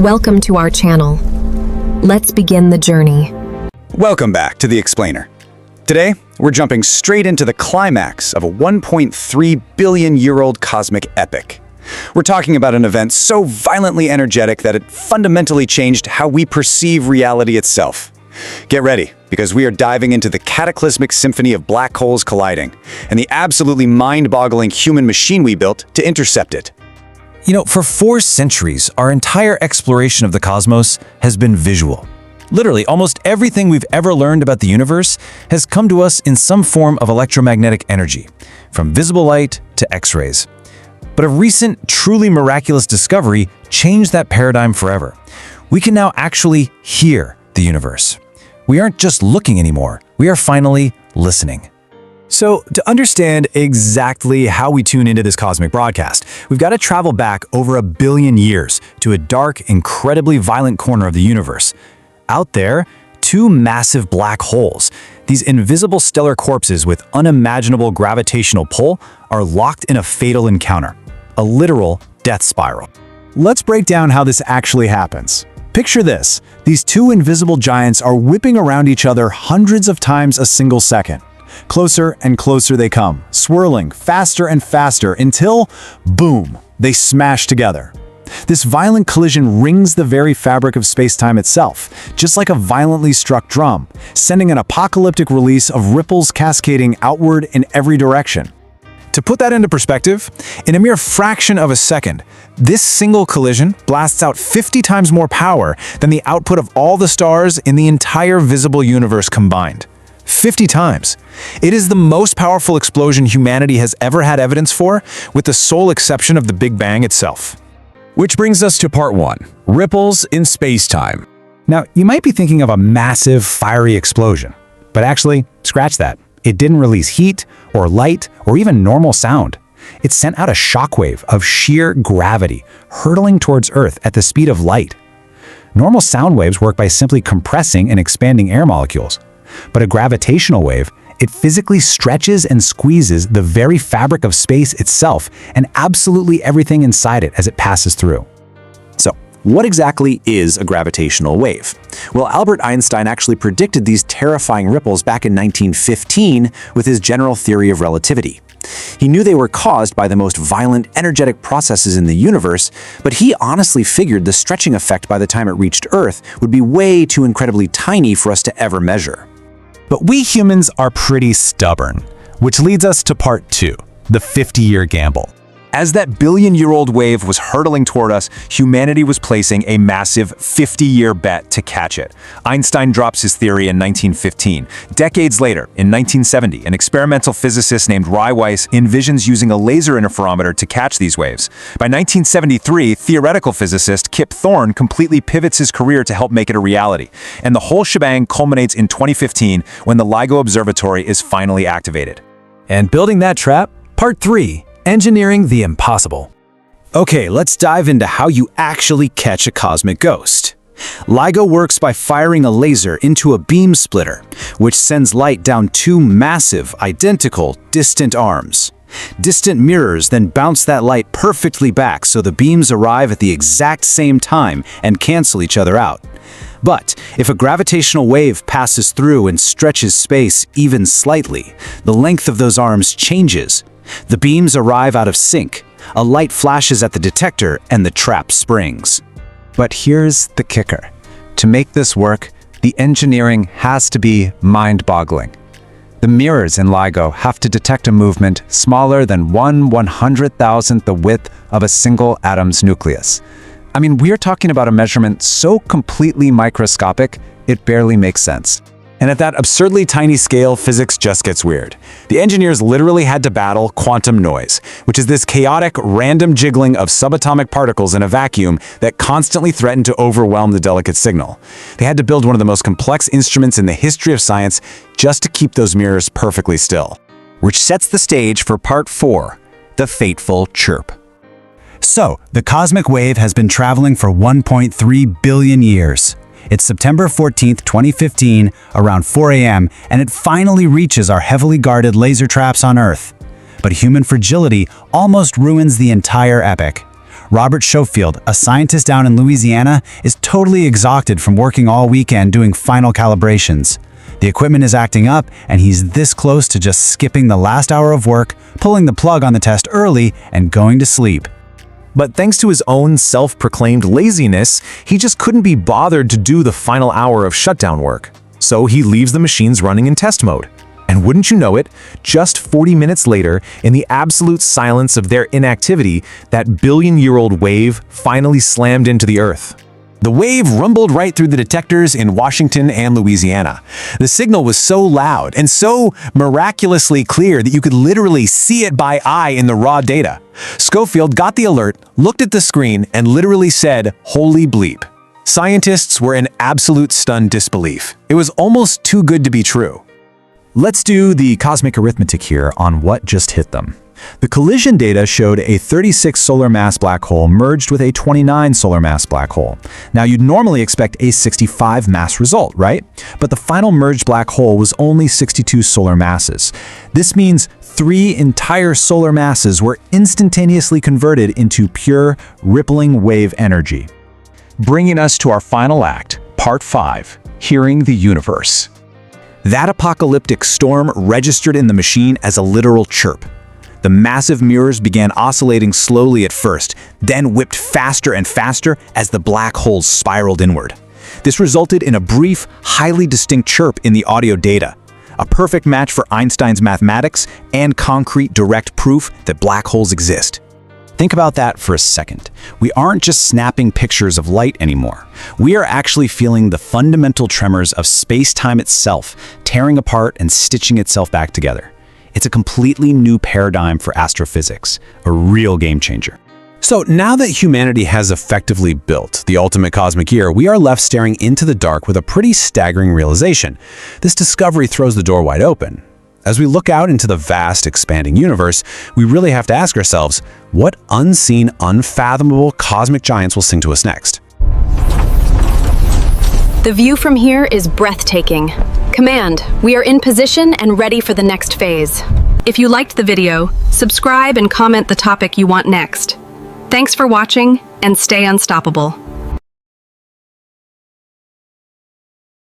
Welcome to our channel. Let's begin the journey. Welcome back to The Explainer. Today, we're jumping straight into the climax of a 1.3 billion-year-old cosmic epic. We're talking about an event so violently energetic that it fundamentally changed how we perceive reality itself. Get ready, because we are diving into the cataclysmic symphony of black holes colliding and the absolutely mind-boggling human machine we built to intercept it. You know, for 4 centuries, our entire exploration of the cosmos has been visual. Literally, almost everything we've ever learned about the universe has come to us in some form of electromagnetic energy, from visible light to X-rays. But a recent, truly miraculous discovery changed that paradigm forever. We can now actually hear the universe. We aren't just looking anymore, we are finally listening. So, to understand exactly how we tune into this cosmic broadcast, we've got to travel back over 1 billion years to a dark, incredibly violent corner of the universe. Out there, 2 massive black holes, these invisible stellar corpses with unimaginable gravitational pull, are locked in a fatal encounter, a literal death spiral. Let's break down how this actually happens. Picture this: these 2 invisible giants are whipping around each other hundreds of times a single second. Closer and closer they come, swirling faster and faster until, boom, they smash together. This violent collision rings the very fabric of spacetime itself, just like a violently struck drum, sending an apocalyptic release of ripples cascading outward in every direction. To put that into perspective, in a mere fraction of a second, this single collision blasts out 50 times more power than the output of all the stars in the entire visible universe combined. 50 times. It is the most powerful explosion humanity has ever had evidence for, with the sole exception of the Big Bang itself. Which brings us to part 1, ripples in space-time. Now, you might be thinking of a massive, fiery explosion, but actually, scratch that. It didn't release heat, or light, or even normal sound. It sent out a shockwave of sheer gravity, hurtling towards Earth at the speed of light. Normal sound waves work by simply compressing and expanding air molecules. But a gravitational wave, it physically stretches and squeezes the very fabric of space itself and absolutely everything inside it as it passes through. So, what exactly is a gravitational wave? Well, Albert Einstein actually predicted these terrifying ripples back in 1915 with his general theory of relativity. He knew they were caused by the most violent, energetic processes in the universe, but he honestly figured the stretching effect by the time it reached Earth would be way too incredibly tiny for us to ever measure. But we humans are pretty stubborn, which leads us to part 2, the 50-year gamble. As that billion-year-old wave was hurtling toward us, humanity was placing a massive 50-year bet to catch it. Einstein drops his theory in 1915. Decades later, in 1970, an experimental physicist named Rai Weiss envisions using a laser interferometer to catch these waves. By 1973, theoretical physicist Kip Thorne completely pivots his career to help make it a reality. And the whole shebang culminates in 2015 when the LIGO observatory is finally activated. And building that trap, part 3. Engineering the impossible. Okay, let's dive into how you actually catch a cosmic ghost. LIGO works by firing a laser into a beam splitter, which sends light down 2 massive, identical, distant arms. Distant mirrors then bounce that light perfectly back so the beams arrive at the exact same time and cancel each other out. But if a gravitational wave passes through and stretches space even slightly, the length of those arms changes. The beams arrive out of sync, a light flashes at the detector, and the trap springs. But here's the kicker. To make this work, the engineering has to be mind-boggling. The mirrors in LIGO have to detect a movement smaller than 1/100,000th the width of a single atom's nucleus. I mean, we're talking about a measurement so completely microscopic, it barely makes sense. And at that absurdly tiny scale, physics just gets weird. The engineers literally had to battle quantum noise, which is this chaotic, random jiggling of subatomic particles in a vacuum that constantly threatened to overwhelm the delicate signal. They had to build one of the most complex instruments in the history of science just to keep those mirrors perfectly still. Which sets the stage for part 4, the fateful chirp. So, the cosmic wave has been traveling for 1.3 billion years. It's September 14th, 2015, around 4 a.m., and it finally reaches our heavily guarded laser traps on Earth. But human fragility almost ruins the entire epic. Robert Schofield, a scientist down in Louisiana, is totally exhausted from working all weekend doing final calibrations. The equipment is acting up, and he's this close to just skipping the last hour of work, pulling the plug on the test early, and going to sleep. But thanks to his own self-proclaimed laziness, he just couldn't be bothered to do the final hour of shutdown work. So he leaves the machines running in test mode. And wouldn't you know it, just 40 minutes later, in the absolute silence of their inactivity, that billion-year-old wave finally slammed into the Earth. The wave rumbled right through the detectors in Washington and Louisiana. The signal was so loud and so miraculously clear that you could literally see it by eye in the raw data. Schofield got the alert, looked at the screen, and literally said, "Holy bleep." Scientists were in absolute stunned disbelief. It was almost too good to be true. Let's do the cosmic arithmetic here on what just hit them. The collision data showed a 36 solar mass black hole merged with a 29 solar mass black hole. Now, you'd normally expect a 65 mass result, right? But the final merged black hole was only 62 solar masses. This means 3 entire solar masses were instantaneously converted into pure, rippling wave energy. Bringing us to our final act, Part 5, Hearing the Universe. That apocalyptic storm registered in the machine as a literal chirp. The massive mirrors began oscillating slowly at first, then whipped faster and faster as the black holes spiraled inward. This resulted in a brief, highly distinct chirp in the audio data, a perfect match for Einstein's mathematics and concrete direct proof that black holes exist. Think about that for a second. We aren't just snapping pictures of light anymore. We are actually feeling the fundamental tremors of space-time itself, tearing apart and stitching itself back together. It's a completely new paradigm for astrophysics, a real game changer. So now that humanity has effectively built the ultimate cosmic year, we are left staring into the dark with a pretty staggering realization. This discovery throws the door wide open. As we look out into the vast, expanding universe, we really have to ask ourselves, what unseen, unfathomable cosmic giants will sing to us next? The view from here is breathtaking. Command, we are in position and ready for the next phase. If you liked the video, subscribe and comment the topic you want next. Thanks for watching, and stay unstoppable.